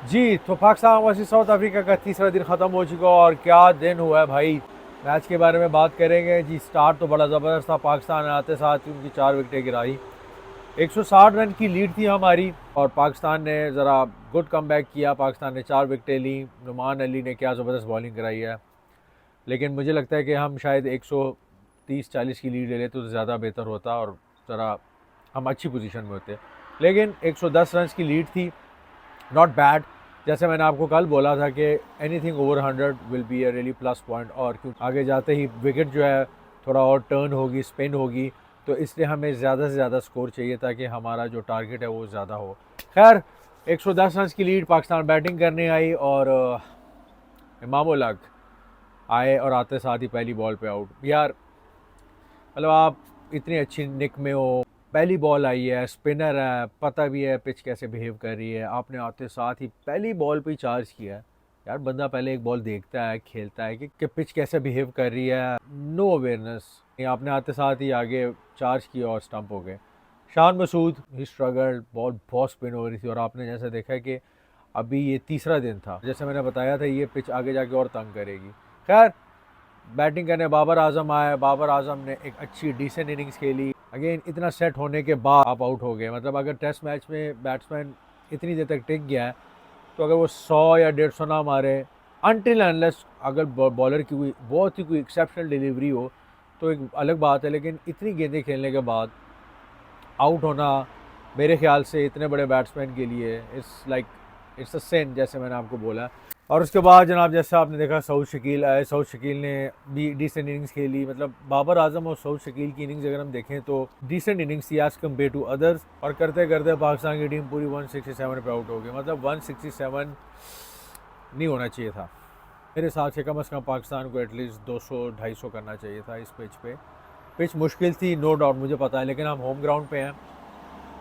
जी, तो Pakistan versus South Africa का तीसरा दिन ख़त्म हो चुका और क्या दिन हुआ है भाई। मैच के बारे में बात करेंगे जी। स्टार्ट तो बड़ा ज़बरदस्त था, पाकिस्तान ने आते साथ ही उनकी 4 विकेटें गिराई। 160 रन की लीड थी हमारी और पाकिस्तान ने ज़रा गुड कमबैक किया। पाकिस्तान ने 4 विकेटें ली। नुमान अली ने क्या ज़बरदस्त बॉलिंग कराई है। लेकिन मुझे लगता है कि हम शायद 130-40 की लीड ले लेते तो ज़्यादा बेहतर होता और ज़रा हम अच्छी पोजीशन में होते। लेकिन 110 रन की लीड थी, नॉट बैड। जैसे मैंने आपको कल बोला था कि anything over 100 will be a really plus point, और क्योंकि आगे जाते ही विकेट जो है थोड़ा और टर्न होगी, स्पिन होगी, तो इसलिए हमें ज़्यादा से ज़्यादा स्कोर चाहिए ताकि हमारा जो टारगेट है वो ज़्यादा हो। खैर, 110 रन की लीड, पाकिस्तान बैटिंग करने आई और इमाम उल हक आए और आते साथ ही पहली बॉल पे आउट। यार मतलब आप इतनी अच्छी निक में हो, पहली बॉल आई है, स्पिनर है, पता भी है पिच कैसे बिहेव कर रही है, आपने आते साथ ही पहली बॉल पे ही चार्ज किया है। यार बंदा पहले एक बॉल देखता है, खेलता है कि पिच कैसे बिहेव कर रही है। नो अवेयरनेस, आपने आते साथ ही आगे चार्ज किया और स्टंप हो गए। शान मसूद ही स्ट्रगल, बॉल बहुत स्पिन हो रही थी और आपने जैसे देखा कि अभी ये तीसरा दिन था, जैसे मैंने बताया था ये पिच आगे जाके और तंग करेगी। खैर, बैटिंग करने बाबर आजम आए। बाबर आजम ने एक अच्छी डिसेंट इनिंग्स खेली। अगेन इतना सेट होने के बाद आप आउट हो गए। मतलब अगर टेस्ट मैच में बैट्समैन इतनी देर तक टिक गया है तो अगर वो 100 या 150 ना मारे, अनटिल अनलेस अगर बॉलर की कोई बहुत ही कोई एक्सेप्शनल डिलीवरी हो तो एक अलग बात है। लेकिन इतनी गेंदें खेलने के बाद आउट होना मेरे ख्याल से इतने बड़े बैट्समैन के लिए इट्स लाइक इट्स अ सिन, जैसे मैंने आपको बोला। और उसके बाद जनाब जैसा आपने देखा सऊद शकील आए। सऊद शकील ने भी डिसेंट इनिंग्स खेली। मतलब बाबर आजम और सऊद शकील की इनिंग्स अगर हम देखें तो डिसेंट इनिंग्स थी एज़ कम्पेयर टू अदर्स, और करते करते पाकिस्तान की टीम पूरी 167 पे आउट हो गई। मतलब 167 नहीं होना चाहिए था मेरे हिसाब से। कम से कम पाकिस्तान को एटलीस्ट 200-250 करना चाहिए था इस पिच पे। पिच मुश्किल थी, नो डाउट, मुझे पता है, लेकिन हम होम ग्राउंड पे हैं।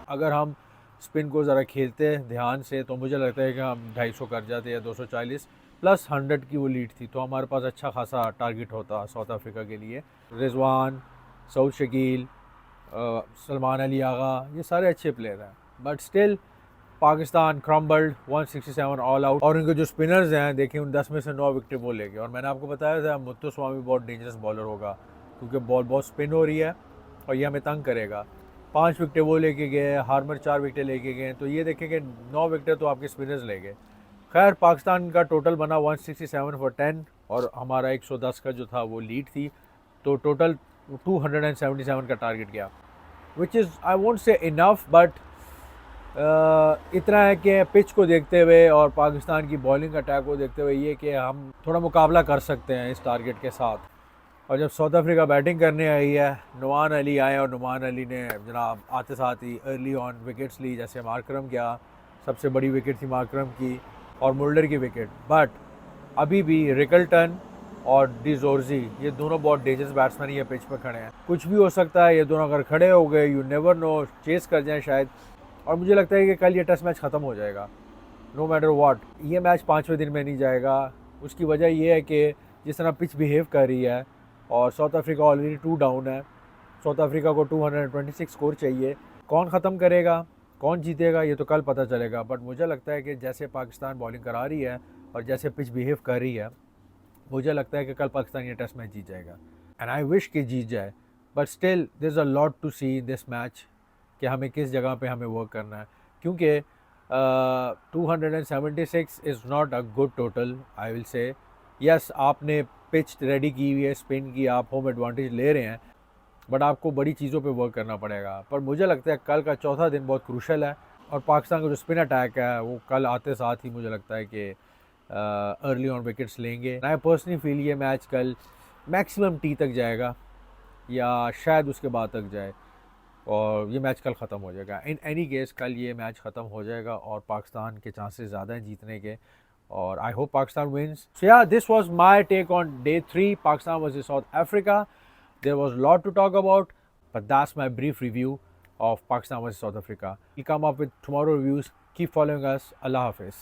अगर हम स्पिन को ज़रा खेलते ध्यान से तो मुझे लगता है कि हम 250 कर जाते या 240 प्लस 100 की वो लीड थी, तो हमारे पास अच्छा खासा टारगेट होता साउथ अफ्रीका के लिए। रिजवान, सऊद शकील, सलमान अली आगा, ये सारे अच्छे प्लेयर हैं, but still Pakistan crumbled 167 all out. और इनके जो स्पिनर्स हैं देखिए, उन 10 में से 9 विकेट वो ले गए। और मैंने आपको बताया था मुत्तु स्वामी बहुत डेंजरस बॉलर होगा क्योंकि बॉल बहुत स्पिन हो रही है और ये हमें तंग करेगा। 5 विकेटें वो लेके गए, हार्मर 4 विकेटें लेके गए, तो ये देखें कि 9 विकेटें तो आपके स्पिनर्स ले गए। खैर, पाकिस्तान का टोटल बना 167 फॉर 10 और हमारा 110 का जो था वो लीड थी, तो टोटल 277 का टारगेट गया, which is I won't say enough, but इतना है कि पिच को देखते हुए और पाकिस्तान की बॉलिंग अटैक को देखते हुए ये कि हम थोड़ा मुकाबला कर सकते हैं इस टारगेट के साथ। और जब साउथ अफ्रीका बैटिंग करने आई है, नुमान अली आए और नुमान अली ने जनाब आते साथ ही अर्ली ऑन विकेट्स ली। जैसे मार्करम गया, सबसे बड़ी विकेट थी मार्करम की और मुल्डर की विकेट। बट अभी भी रिकल्टन और डिजोर्जी, ये दोनों बहुत डेंजरस बैट्समैन ये पिच पर खड़े हैं। कुछ भी हो सकता है, ये दोनों अगर खड़े हो गए यू नेवर नो, चेस कर जाएं शायद। और मुझे लगता है कि कल ये टेस्ट मैच ख़त्म हो जाएगा, नो मैटर व्हाट। ये मैच 5वें दिन में नहीं जाएगा। उसकी वजह ये है कि जिस तरह पिच बिहेव कर रही है और साउथ अफ्रीका ऑलरेडी 2 डाउन है। साउथ अफ्रीका को 226 स्कोर चाहिए। कौन ख़त्म करेगा, कौन जीतेगा, ये तो कल पता चलेगा। बट मुझे लगता है कि जैसे पाकिस्तान बॉलिंग करा रही है और जैसे पिच बिहेव कर रही है, मुझे लगता है कि कल पाकिस्तान ये टेस्ट मैच जीत जाएगा। एंड आई विश कि जीत जाए, but still there is a lot to see in this match कि हमें किस जगह पे हमें वर्क करना है। क्योंकि 276 is not a good total, I will say. Yes, आपने पिच रेडी की हुई है, स्पिन की, आप होम एडवांटेज ले रहे हैं, बट आपको बड़ी चीज़ों पे वर्क करना पड़ेगा। पर मुझे लगता है कल का चौथा दिन बहुत क्रूशल है और पाकिस्तान का जो स्पिन अटैक है वो कल आते साथ ही मुझे लगता है कि अर्ली ऑन विकेट्स लेंगे। आई पर्सनली फील ये मैच कल मैक्सिमम टी तक जाएगा या शायद उसके बाद तक जाए और ये मैच कल ख़त्म हो जाएगा। इन एनी केस कल ये मैच ख़त्म हो जाएगा और पाकिस्तान के चांसेस ज़्यादा हैं जीतने के, और I hope Pakistan wins. So yeah, this was my take on day 3 Pakistan versus South Africa. There was lot to talk about, but that's my brief review of Pakistan versus South Africa. We come up with tomorrow reviews. Keep following us. अल्लाह हाफिज़।